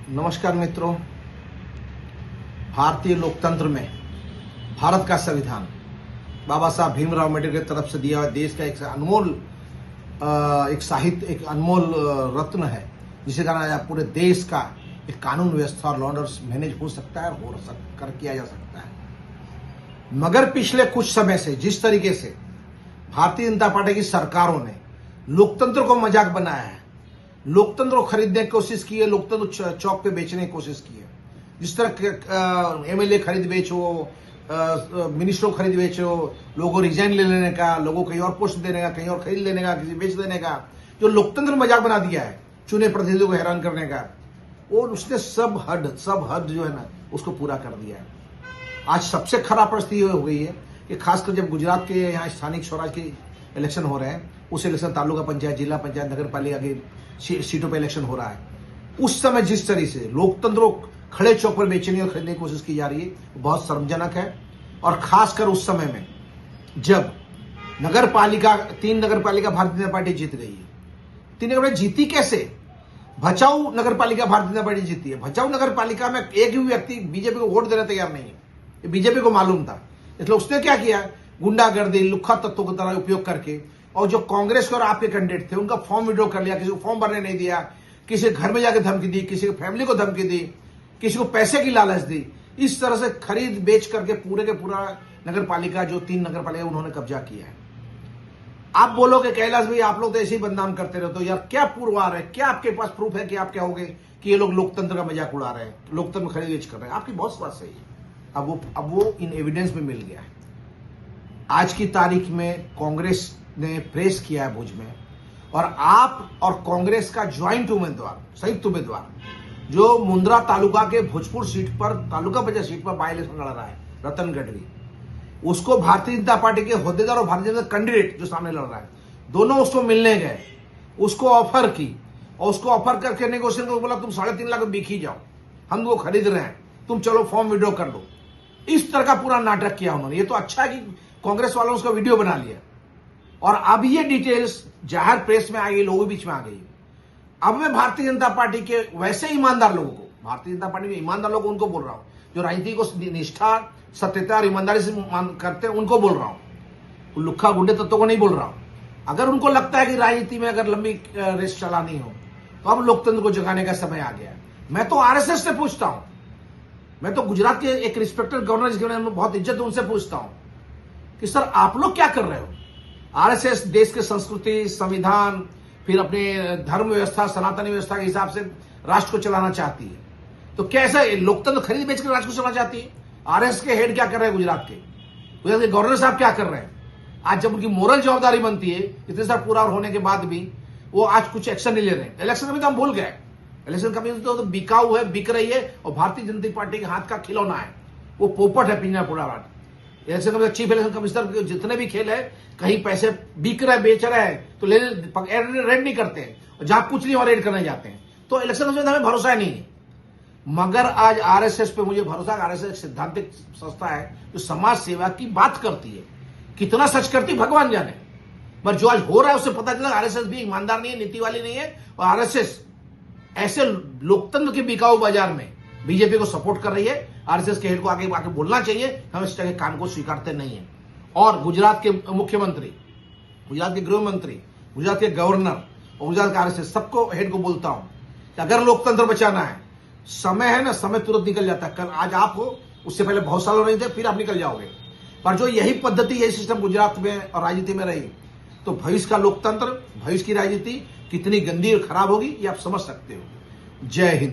नमस्कार मित्रों। भारतीय लोकतंत्र में भारत का संविधान बाबा साहब भीमराव अम्बेडकर की तरफ से दिया हुआ देश का एक अनमोल एक साहित्य एक अनमोल रत्न है, जिसे कारण आज पूरे देश का एक कानून व्यवस्था और लॉ एंड ऑर्डर मैनेज हो सकता है और किया जा सकता है। मगर पिछले कुछ समय से जिस तरीके से भारतीय जनता पार्टी की सरकारों ने लोकतंत्र को मजाक बनाया है, लोकतंत्र को खरीदने की कोशिश की है, लोकतंत्र चौक पे बेचने की कोशिश की है। जिस तरह एमएलए खरीद बेचो, मिनिस्टरों को खरीद बेचो, लोगों को रिजाइन ले लेने का, लोगों को कहीं और पोस्ट देने का, कहीं और खरीद लेने का, किसी बेच देने का, जो लोकतंत्र मजाक बना दिया है चुने प्रतिनिधियों को हैरान करने का, और उसने सब हद जो है ना उसको पूरा कर दिया है। आज सबसे खराब परिस्थिति हो गई है कि खासकर जब गुजरात के यहाँ स्थानिक स्वराज के इलेक्शन हो रहे हैं, उस इलेक्शन तालुका पंचायत, जिला पंचायत, नगर पालिका की सीटों पर इलेक्शन हो रहा है, उस समय जिस तरह से लोकतंत्र को खड़े चौक पर बेचने और खरीदने की कोशिश की जा रही है वो बहुत शर्मजनक है। और खासकर उस समय में जब तीन नगर पालिका भारतीय जनता पार्टी जीत गई है। तीन नगर पालिका जीती कैसे? भचाऊ नगर पालिका भारतीय जनता पार्टी जीती है। भचाऊ नगर पालिका में एक भी व्यक्ति बीजेपी को वोट देने तैयार नहीं है, बीजेपी को मालूम था। इसलिए उसने क्या किया, गुंडागर्दी, लुक्खा तत्वों की तरह उपयोग करके, और जो कांग्रेस के और आपके कैंडिडेट थे उनका फॉर्म विड्रॉ कर लिया, किसी को फॉर्म भरने नहीं दिया, किसी घर में जाकर धमकी दी, किसी की फैमिली को धमकी दी, किसी को पैसे की लालच दी। इस तरह से खरीद बेच करके पूरे के पूरा नगर पालिका, जो तीन नगर पालिका उन्होंने कब्जा किया है। आप बोलोगे कैलाश भाई आप लोग तो ऐसे ही बदनाम करते रहते हो, यार क्या पूर्वार है, क्या आपके पास प्रूफ है कि आप क्या होगे कि ये लोग लोकतंत्र का मजाक उड़ा रहे हैं, लोकतंत्र खरीद बेच कर रहे हैं? आपकी बहुत बात सही है। अब वो इन एविडेंस में मिल गया है। आज की तारीख में कांग्रेस ने प्रेस किया है भुज में, और आप और कांग्रेस का ज्वाइंट उम्मीदवार, संयुक्त उम्मीदवार, जो मुंद्रा तालुका के भोजपुर सीट पर, तालुका पंचायत सीट पर बाई इलेक्शन लड़ रहा है, रतन गढ़वी, उसको भारतीय जनता पार्टी के होद्देदार और भारतीय जनता कैंडिडेट जो सामने लड़ रहा है, दोनों उसको मिलने गए, उसको ऑफर की, और उसको ऑफर करके नेगोशिएशन को बोला तुम 3.5 लाख बिक ही जाओ, हम वो खरीद रहे हैं, तुम चलो फॉर्म विड्रॉ कर लो। इस तरह का पूरा नाटक किया उन्होंने। ये तो अच्छा है कि कांग्रेस वालों ने उसका वीडियो बना लिया, और अब ये डिटेल्स जाहिर प्रेस में आ गई, लोगों के बीच में आ गई। अब मैं भारतीय जनता पार्टी के वैसे ईमानदार लोगों को, भारतीय जनता पार्टी में ईमानदार लोगों को उनको बोल रहा हूं, जो राजनीति को निष्ठा, सत्यता और ईमानदारी से करते हैं उनको बोल रहा हूं, लुक्खा गुंडे तत्वों को नहीं बोल रहा हूं। अगर उनको लगता है कि राजनीति में अगर लंबी रेस चलानी हो तो अब लोकतंत्र को जगाने का समय आ गया है। मैं तो आरएसएस से पूछता हूं, मैं तो गुजरात के एक रिस्पेक्टेड गवर्नर जिसके बारे में बहुत इज्जत है उनसे पूछता हूं कि सर आप लोग क्या कर रहे हो? आरएसएस देश के संस्कृति, संविधान, फिर अपने धर्म व्यवस्था, सनातनी व्यवस्था के हिसाब से राष्ट्र को चलाना चाहती है, तो क्या ऐसा लोकतंत्र खरीद बेचकर राष्ट्र को चलाना चाहती है? आरएसएस के हेड क्या कर रहे हैं गुजरात के गवर्नर साहब क्या कर रहे हैं? आज जब उनकी मोरल जवाबदारी बनती है, इतने साल पूरा होने के बाद भी वो आज कुछ एक्शन नहीं ले रहे हैं। इलेक्शन में तो हम भूल गए, इलेक्शन कमीशन तो बिकाऊ है, बिक रही है, और भारतीय जनता पार्टी के हाथ का खिलौना है, वो पोपट है पिंजरा पूरा। Election commission, chief election commissioner के जितने भी खेल है, कहीं पैसे बिक रहे, बेच रहे हैं तो रेड नहीं करते हैं, और जहां कुछ नहीं वहां रेड करने जाते हैं। तो इलेक्शन कमीशन हमें भरोसा नहीं है। मगर आज आरएसएस पे मुझे भरोसा है। आरएसएस एक सिद्धांतिक संस्था है जो समाज सेवा की बात करती है, कितना सच करती भगवान जाने। पर जो आज हो रहा है उससे पता चला आरएसएस भी ईमानदार नहीं है, नीति वाली नहीं है, और आरएसएस ऐसे लोकतंत्र के बिकाऊ बाजार में बीजेपी को सपोर्ट कर रही है। आरएसएस के हेड को आगे आके बोलना चाहिए, हम इस तरह के काम को स्वीकारते नहीं है। और गुजरात के मुख्यमंत्री, गुजरात के गृह मंत्री, गुजरात के गवर्नर और गुजरात के आरएसएस सबको हेड को बोलता हूं कि अगर लोकतंत्र बचाना है, समय है ना, समय तुरंत निकल जाता है। कल आज आप हो, उससे पहले बहुत सालों नहीं थे, फिर आप निकल जाओगे। पर जो यही पद्धति, यही सिस्टम गुजरात में और राजनीति में रही, तो भविष्य का लोकतंत्र, भविष्य की राजनीति कितनी गंदी और खराब होगी ये आप समझ सकते हो। जय हिंद।